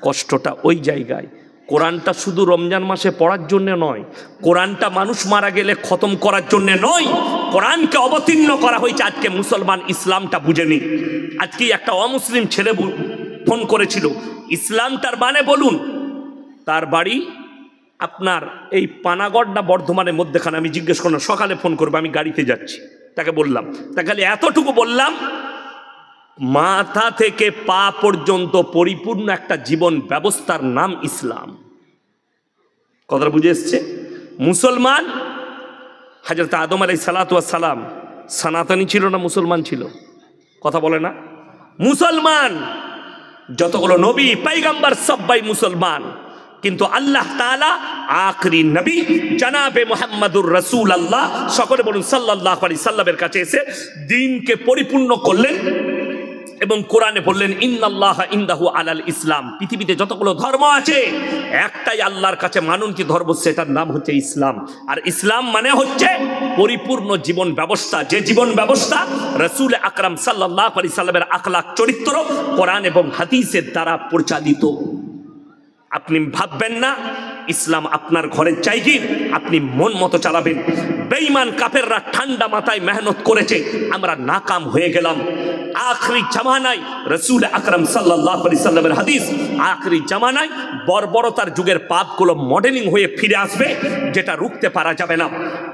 কষ্টটা ওই জায়গায়। কোরআনটা শুধু রমজান মাসে পড়ার জন্য নয়, কোরআনটা মানুষ মারা গেলে খতম করার জন্য নয়, কোরআনকে অবতীর্ণ করা হয়েছে আজকে মুসলমান ইসলামটা বুঝেনি। আজকে একটা অমুসলিম ছেলে ফোন করেছিল, ইসলামটার মানে বলুন। তার বাড়ি আপনার এই পানাগড় না বর্ধমানের মধ্যেখানে। আমি জিজ্ঞেস করলাম, সকালে ফোন করবো, আমি গাড়িতে যাচ্ছি। তাকে বললাম, তাকে খালি এতটুকু বললাম, মাথা থেকে পা পর্যন্ত পরিপূর্ণ একটা জীবন ব্যবস্থার নাম ইসলাম। কথাটা বুঝে এসছে? মুসলমান হযরত আদম আলাইহিস সালাতু ওয়াস সালাম সনাতনী ছিল না মুসলমান ছিল? কথা বলে না? মুসলমান। যতগুলো নবী পয়গম্বর সবাই মুসলমান, কিন্তু আল্লাহ তাআলা আখরি নবী জনাবে মুহাম্মদুর রাসূলুল্লাহ, সকলে বলুন সাল্লাল্লাহু আলাইহি সাল্লামের কাছে এসে দ্বীনকে পরিপূর্ণ করলেন এবং কোরআনে বললেন ইন্নাল্লাহা ইনদাহু আলাল ইসলাম। পৃথিবীতে যতগুলো ধর্ম আছে একটাই আল্লাহর কাছে মাননীয় ধর্ম, সেটার নাম হচ্ছে ইসলাম। আর ইসলাম মানে হচ্ছে পরিপূর্ণ জীবন ব্যবস্থা, যে জীবন ব্যবস্থা রাসূল আকরাম সাল্লাল্লাহু আলাইহি সাল্লামের আখলাক চরিত্র কোরআন এবং হাদিসের দ্বারা পরিচালিত। আপনি ভাববেন না ইসলাম আপনার ঘরের জায়গির, আপনি মন মতো চালাবেন। বেঈমান কাফেররা ঠান্ডা মাথায় মেহনত করেছে, আমরা নাকাম হয়ে গেলাম। আখরি জামানায় রাসূল আকরাম সাল্লাল্লাহু আলাইহি সাল্লামের হাদিস, আখরি জামানায় বর্বরতার যুগের পাপগুলো মডেলিং হয়ে ফিরে আসবে, যেটা রুখতে পারা যাবে না।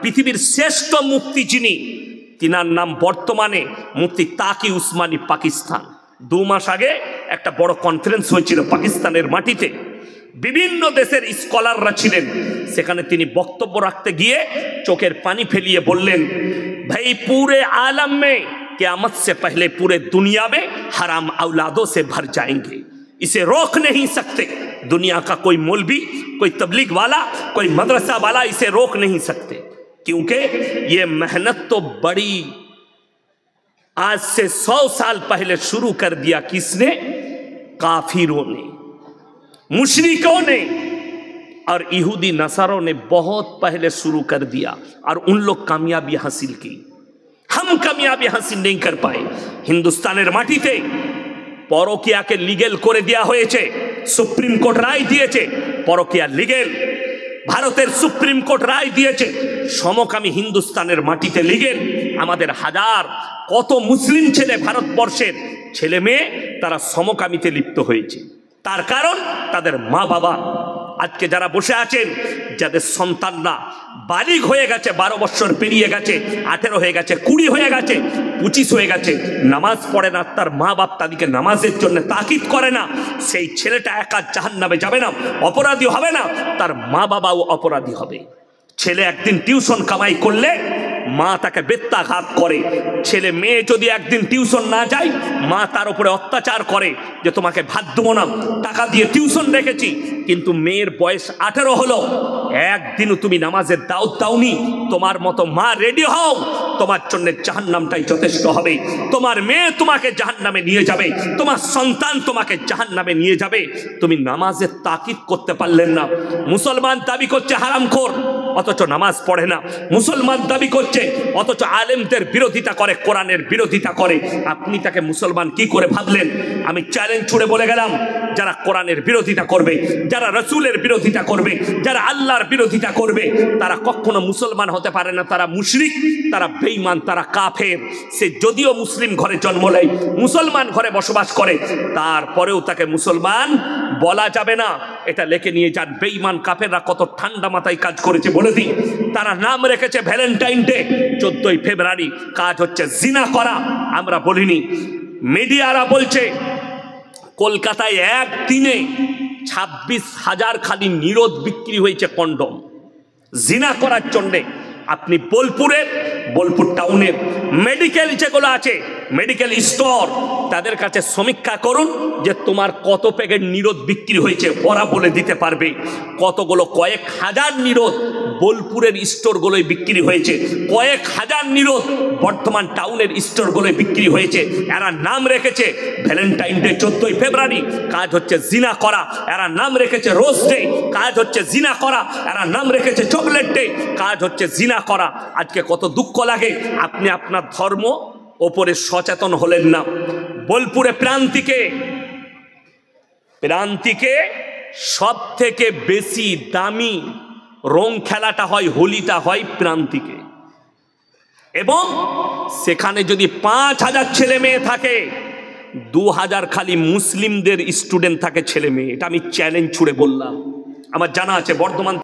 পৃথিবীর শ্রেষ্ঠ মুফতি যিনি, তিনার নাম বর্তমানে মুফতি তাকি উসমানী, পাকিস্তান। 2 মাস আগে একটা বড় কনফারেন্স হয়েছিল পাকিস্তানের মাটিতে, বিভিন্ন দেশের স্কলাররা ছিলেন সেখানে। তিনি বক্তব্য রাখতে গিয়ে চোখের পানি ফেলিয়ে বললেন, ভাই पूरे आलम में क़यामत से पहले पूरे दुनिया में हराम औलादों से भर जाएंगे, इसे रोक नहीं सकते। दुनिया का कोई मौलवी, कोई तबलीग वाला, कोई मदरसा वाला इसे रोक नहीं सकते, क्योंकि ये मेहनत तो बड़ी आज से 100 साल पहले शुरू कर दिया। किसने? काफिरों ने, मुशरिकों ने और यहूदी नसारों ने बहुत पहले शुरू कर दिया, और उन लोग कामयाबी हासिल की, हम कामयाबी हासिल नहीं कर पाए। हिंदुस्तानेर माटीते পরকিয়াকে লিগেল করে দেওয়া হয়েছে, সুপ্রিম কোর্ট রায় দিয়েছে পরকিয়া লিগেল। ভারতের সুপ্রিম কোর্ট রায় দিয়েছে সমকামী হিন্দুস্তানের মাটিতে লিগেল। আমাদের হাজার কত মুসলিম ছেলে, ভারতবর্ষের ছেলে মেয়ে, তারা সমকামীতে লিপ্ত হয়েছে। তার কারণ তাদের মা বাবা। আজকে যারা বসে আছেন, যাদের সন্তানরা বালিগ হয়ে গেছে, 12 বছর পেরিয়ে গেছে, 18 হয়ে গেছে, 20 হয়ে গেছে, 25 হয়ে গেছে, নামাজ পড়ে না, তার মা বাপ তাদেরকে নামাজের জন্য তাকিদ করে না, সেই ছেলেটা একা জাহান্নামে যাবে না, অপরাধী হবে না, তার মা বাবাও অপরাধী হবে। ছেলে একদিন টিউশন কামাই করলে মা তাকে বেত্যাঘাত করে। ছেলে মেয়ে যদি একদিন টিউশন না যায়, মা তার উপরে অত্যাচার করে যে তোমাকে ভাত দেবো না, টাকা দিয়ে টিউশন রেখেছি, কিন্তু মেয়ের বয়স 18 হলো, একদিনও তুমি নামাজের দাওয়াত দাওনি, তোমার মতো মা রেডি হও, তোমার জন্য জাহান্নামটাই যথেষ্ট হবে। তোমার মেয়ে তোমাকে জাহান্নামে নিয়ে যাবে, তোমার সন্তান তোমাকে জাহান্নামে নিয়ে যাবে। তুমি নামাজের তাকিদ করতে পারলেন না। মুসলমান দাবি করছে হারামখোর, অথচ নামাজ পড়ে না। মুসলমান দাবি করছে, অথচ আলেমদের বিরোধিতা করে, কোরআনের বিরোধিতা করে। আপনি তাকে মুসলমান কি করে ভাবলেন? আমি চ্যালেঞ্জ ছুড়ে বলে গেলাম, যারা কোরআনের বিরোধিতা করবে, যারা রাসূলের বিরোধিতা করবে, যারা আল্লাহর বিরোধিতা করবে, তারা কখনো মুসলমান হতে পারে না। তারা মুশরিক, তারা বেঈমান, তারা কাফের। সে যদিও মুসলিম ঘরে জন্ম নেয়, মুসলমান ঘরে বসবাস করে, তারপরেও তাকে মুসলমান বলা যাবে না। এটা লিখে নিয়ে যান। বেঈমান কাফেররা কত ঠান্ডা মাথায় কাজ করেছে বলে দিই। তারা নাম রেখেছে ভ্যালেন্টাইন ডে, 14ই ফেব্রুয়ারি, কাজ হচ্ছে জিনা করা। আমরা বলিনি, মিডিয়ারা বলছে কলকাতায় একদিনে 26,000 খালি নিরোধ বিক্রি হয়েছে কন্ডম জিনা করার জন্যে। আপনি বোলপুর টাউনের মেডিকেল যেগুলো আছে, মেডিকেল স্টোর, তাদের কাছে সমীক্ষা করুন যে তোমার কত প্যাকেট নিরোধ বিক্রি হয়েছে, ওরা বলে দিতে পারবে। কতগুলো, কয়েক হাজার নিরোধ বোলপুরের স্টোরগুলোয় বিক্রি হয়েছে, কয়েক হাজার নিরোধ বর্ধমান টাউনের স্টোরগুলোয় বিক্রি হয়েছে। এরা নাম রেখেছে ভ্যালেন্টাইন ডে, 14ই ফেব্রুয়ারি, কাজ হচ্ছে জিনা করা। এরা নাম রেখেছে রোজ ডে, কাজ হচ্ছে জিনা করা। এরা নাম রেখেছে চকলেট ডে, কাজ হচ্ছে জিনা করা। আজকে কত দুঃখ লাগে, আপনি আপনার ধর্ম ওপরে সচেতন হলেন না। বোলপুরে প্রান্তিকে সব থেকে বেশি দামি রং খেলাটা হয়, হোলিটা হয় প্রান্তিকে। এবং সেখানে যদি 5,000 ছেলে মেয়ে থাকে, 2,000 খালি মুসলিমদের স্টুডেন্ট থাকে ছেলে মেয়ে। এটা আমি চ্যালেঞ্জ ছুড়ে বললাম, আমার জানা আছে। বর্ধমান